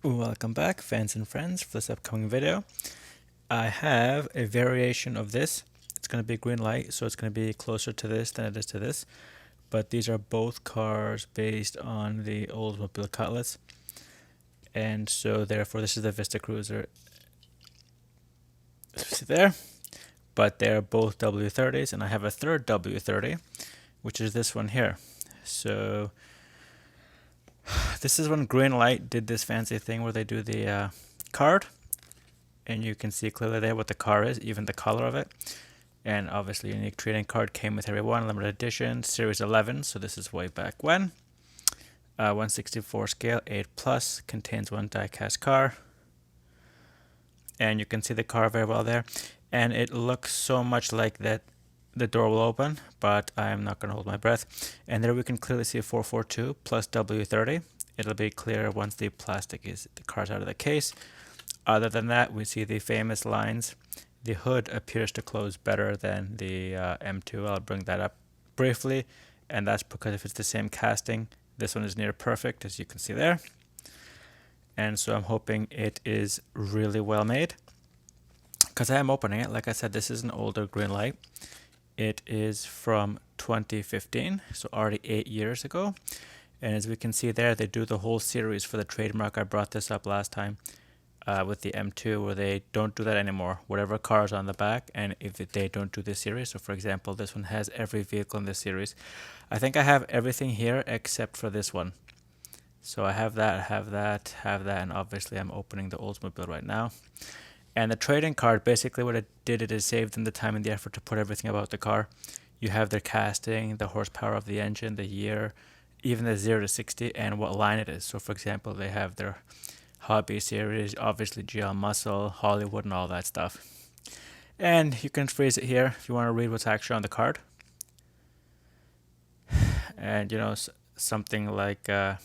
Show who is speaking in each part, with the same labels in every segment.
Speaker 1: Welcome back, fans and friends, for this upcoming video. I have a variation of this. It's going to be Greenlight, so it's going to be closer to this than it is to this. But these are both cars based on the Oldsmobile Cutlass. And so therefore this is the Vista Cruiser. See there? But they're both W30s, and I have a third W30, which is this one here. So this is when Greenlight did this fancy thing where they do the card, and you can see clearly there what the car is, even the color of it. And obviously unique trading card came with every one, limited edition, series 11, so this is way back when. 1/64 scale, 8 plus, contains one diecast car. And you can see the car very well there. And it looks so much like that the door will open, but I'm not going to hold my breath. And there we can clearly see 442 plus W30. It'll be clear once the car's out of the case. Other than that, we see the famous lines. The hood appears to close better than the M2. I'll bring that up briefly, and that's because if it's the same casting, this one is near perfect, as you can see there. And so I'm hoping it is really well made, because I am opening it. Like I said, this is an older Greenlight. It is from 2015, so already 8 years ago. And as we can see there, they do the whole series for the trademark. I brought this up last time with the M2, where they don't do that anymore. Whatever car is on the back, and if they don't do this series, so for example, this one has every vehicle in this series. I think I have everything here except for this one. So I have that, and obviously I'm opening the Oldsmobile right now. And the trading card, basically what it did, it is saved them the time and the effort to put everything about the car. You have their casting, the horsepower of the engine, the year, even the 0 to 60, and what line it is. So for example, they have their Hobby series, obviously GL Muscle, Hollywood, and all that stuff. And you can freeze it here if you want to read what's actually on the card. And you know, something like and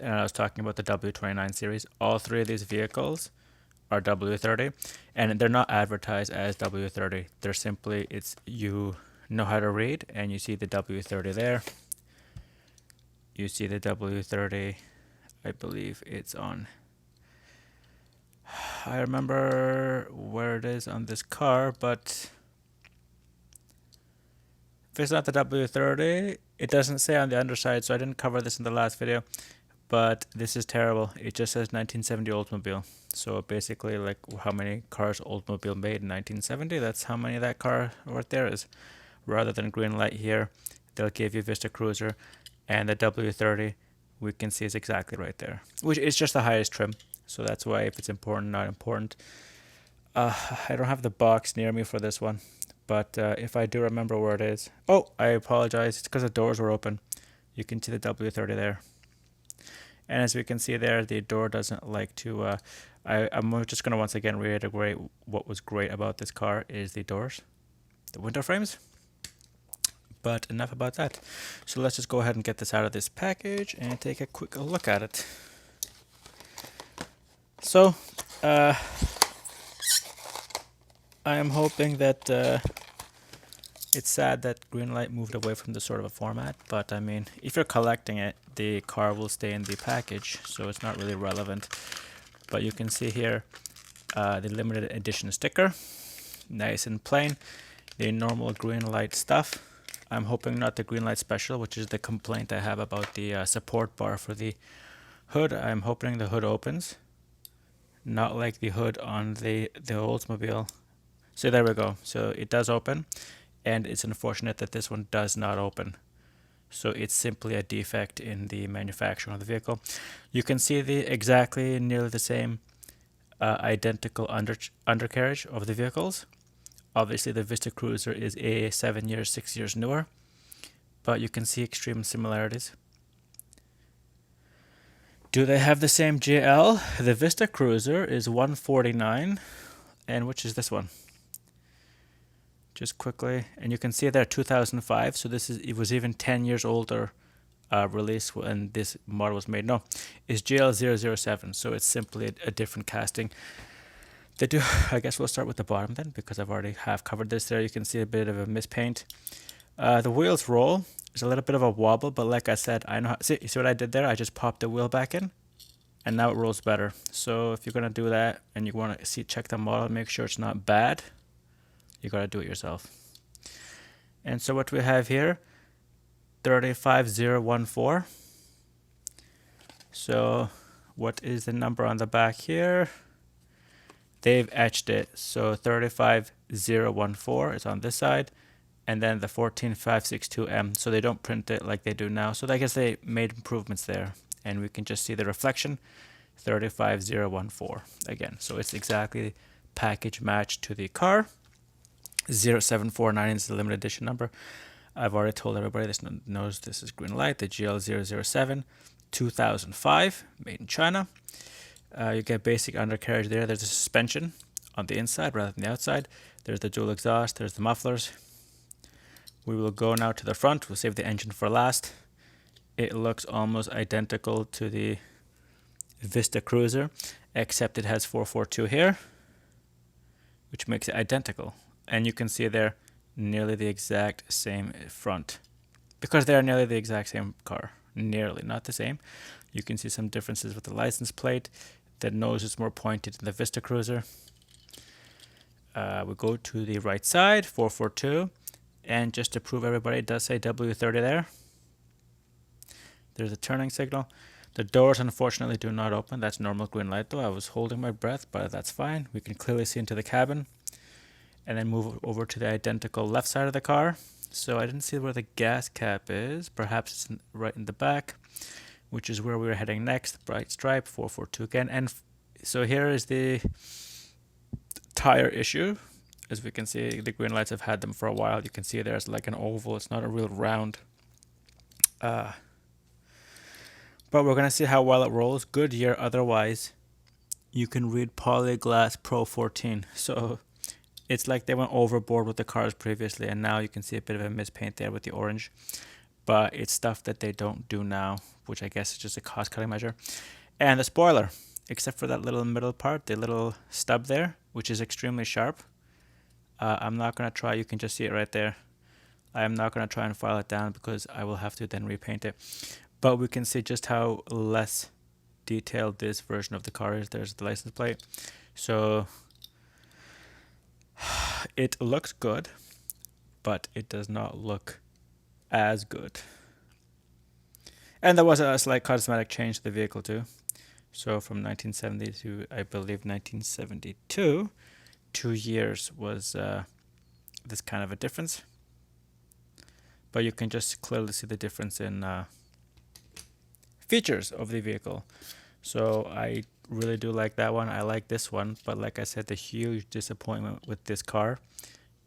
Speaker 1: I was talking about the W29 series. All three of these vehicles are W30, and they're not advertised as W30. They're simply, it's, you know how to read, and you see the W30 there. You see the W30, I believe it's on, I remember where it is on this car, but if it's not the W30, it doesn't say on the underside, so I didn't cover this in the last video. But this is terrible. It just says 1970 Oldsmobile. So basically, like, how many cars Oldsmobile made in 1970, that's how many that car right there is. Rather than Greenlight here, they'll give you Vista Cruiser, and the W30 we can see is exactly right there, which is just the highest trim. So that's why, if it's important, not important. I don't have the box near me for this one, but if I do remember where it is. Oh, I apologize. It's because the doors were open. You can see the W30 there. And as we can see there, the door doesn't like to, I'm just going to once again reiterate what was great about this car is the doors, the window frames. But enough about that. So let's just go ahead and get this out of this package and take a quick look at it. So, I am hoping that, it's sad that Greenlight moved away from this sort of a format, but I mean, if you're collecting it, the car will stay in the package, so it's not really relevant. But you can see here the limited edition sticker, nice and plain. The normal Greenlight stuff. I'm hoping not the Greenlight Special, which is the complaint I have about the support bar for the hood. I'm hoping the hood opens, not like the hood on the Oldsmobile. So there we go. So it does open. And it's unfortunate that this one does not open. So it's simply a defect in the manufacturing of the vehicle. You can see the exactly nearly the same identical undercarriage of the vehicles. Obviously the Vista Cruiser is 7 years, 6 years newer, but you can see extreme similarities. Do they have the same GL? The Vista Cruiser is 149, and which is this one? Just quickly, and you can see there 2005, so it was even 10 years older release when this model was made. No, it's GL007, so it's simply a different casting. They do, I guess we'll start with the bottom then, because I've already covered this there. You can see a bit of a mispaint. The wheels roll. There's a little bit of a wobble, but like I said, I know how, see what I did there? I just popped the wheel back in. and now it rolls better. So if you're gonna do that and you want to check the model, make sure it's not bad, you gotta do it yourself. And so what we have here, 35014. So what is the number on the back here? They've etched it. So 35014 is on this side, and then the 14562M. So they don't print it like they do now. So I guess they made improvements there, and we can just see the reflection, 35014 again. So it's exactly package matched to the car. 0749 is the limited edition number. I've already told everybody this knows this is Greenlight, the GL007, 2005, made in China. You get basic undercarriage there. There's a suspension on the inside rather than the outside. There's the dual exhaust. There's the mufflers. We will go now to the front. We'll save the engine for last. It looks almost identical to the Vista Cruiser, except it has 442 here, which makes it identical. And you can see there nearly the exact same front, because they are nearly the exact same car. Nearly, not the same. You can see some differences with the license plate. The nose is more pointed in the Vista Cruiser. We go to the right side, 442, and just to prove everybody, it does say W-30 there. There's a turning signal. The doors unfortunately do not open. That's normal Greenlight though. I was holding my breath, but that's fine. We can clearly see into the cabin. And then move over to the identical left side of the car. So I didn't see where the gas cap is. Perhaps it's right in the back, which is where we were heading next. Bright stripe, 442 again. And so here is the tire issue. As we can see, the Greenlights have had them for a while. You can see there's like an oval. It's not a real round. But we're going to see how well it rolls. Good year otherwise. You can read Polyglass Pro 14. So it's like they went overboard with the cars previously, and now you can see a bit of a mispaint there with the orange. But it's stuff that they don't do now, which I guess is just a cost-cutting measure. And the spoiler, except for that little middle part, the little stub there, which is extremely sharp. I'm not going to try, you can just see it right there. I am not going to try and file it down because I will have to then repaint it. But we can see just how less detailed this version of the car is. There's the license plate. So it looks good, but it does not look as good. And there was a slight cosmetic change to the vehicle too. So from 1970 to, I believe, 1972, 2 years was this kind of a difference. But you can just clearly see the difference in features of the vehicle. So I really do like that one. I like this one, but like I said, the huge disappointment with this car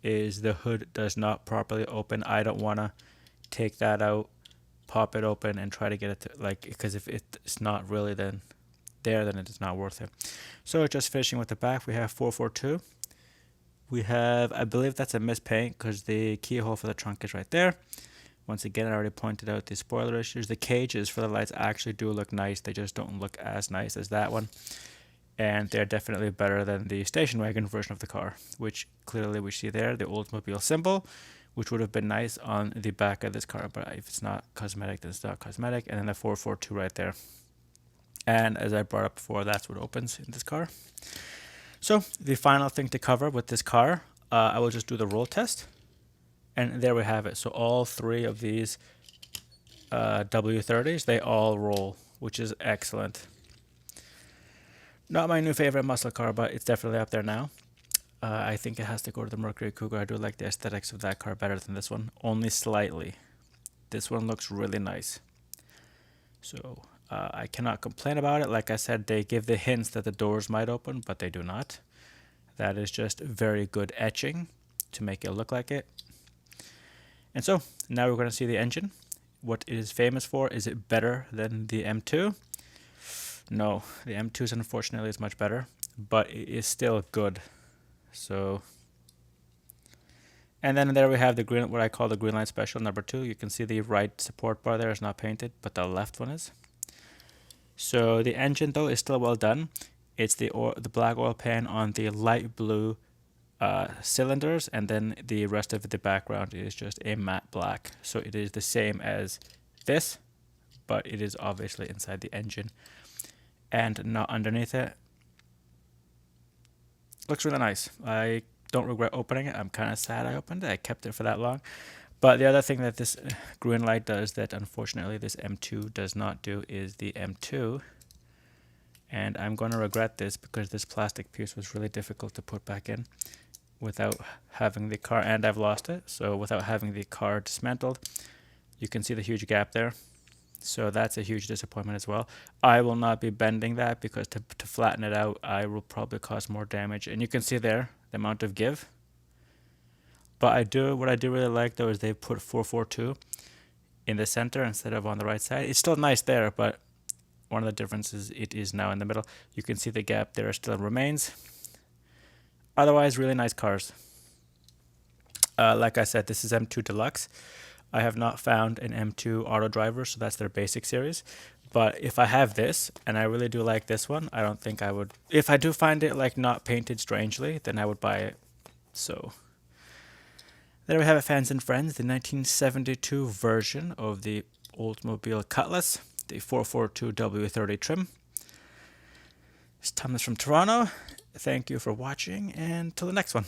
Speaker 1: is the hood does not properly open. I don't want to take that out, pop it open, and try to get it to, like, because if it's not really then it is not worth it. So just finishing with the back, we have 442. We have, I believe that's a mispaint because the keyhole for the trunk is right there. Once again, I already pointed out the spoiler issues. The cages for the lights actually do look nice. They just don't look as nice as that one. And they're definitely better than the station wagon version of the car, which clearly we see there, the Oldsmobile symbol, which would have been nice on the back of this car. But if it's not cosmetic, then it's not cosmetic. And then the 442 right there. And as I brought up before, that's what opens in this car. So the final thing to cover with this car, I will just do the roll test. And there we have it. So all three of these W30s, they all roll, which is excellent. Not my new favorite muscle car, but it's definitely up there now. I think it has to go to the Mercury Cougar. I do like the aesthetics of that car better than this one, only slightly. This one looks really nice. So I cannot complain about it. Like I said, they give the hints that the doors might open, but they do not. That is just very good etching to make it look like it. And so now we're going to see the engine. What it is famous for. Is it better than the M2? No, the M2's unfortunately is much better, but it is still good. So, and then there we have the green, what I call the Greenlight Special number 2. You can see the right support bar there is not painted, but the left one is. So the engine though is still well done. It's the black oil pan on the light blue cylinders, and then the rest of the background is just a matte black. So it is the same as this, but it is obviously inside the engine. and not underneath it. Looks really nice. I don't regret opening it. I'm kind of sad I opened it. I kept it for that long. But the other thing that this Greenlight does that unfortunately this M2 does not do is the M2. And I'm going to regret this because this plastic piece was really difficult to put back in without having the car, and I've lost it. So without having the car dismantled, you can see the huge gap there. So that's a huge disappointment as well. I will not be bending that because to flatten it out, I will probably cause more damage. And you can see there the amount of give. But what I do really like though is they put 442 in the center instead of on the right side. It's still nice there, but one of the differences, it is now in the middle. You can see the gap there still remains. Otherwise, really nice cars. Like I said, this is M2 Deluxe. I have not found an M2 auto driver, so that's their basic series. But if I have this, and I really do like this one, I don't think I would... If I do find it like not painted strangely, then I would buy it. So there we have it, fans and friends, the 1972 version of the Oldsmobile Cutlass, the 442 W-30 trim. It's Thomas from Toronto. Thank you for watching, and till the next one.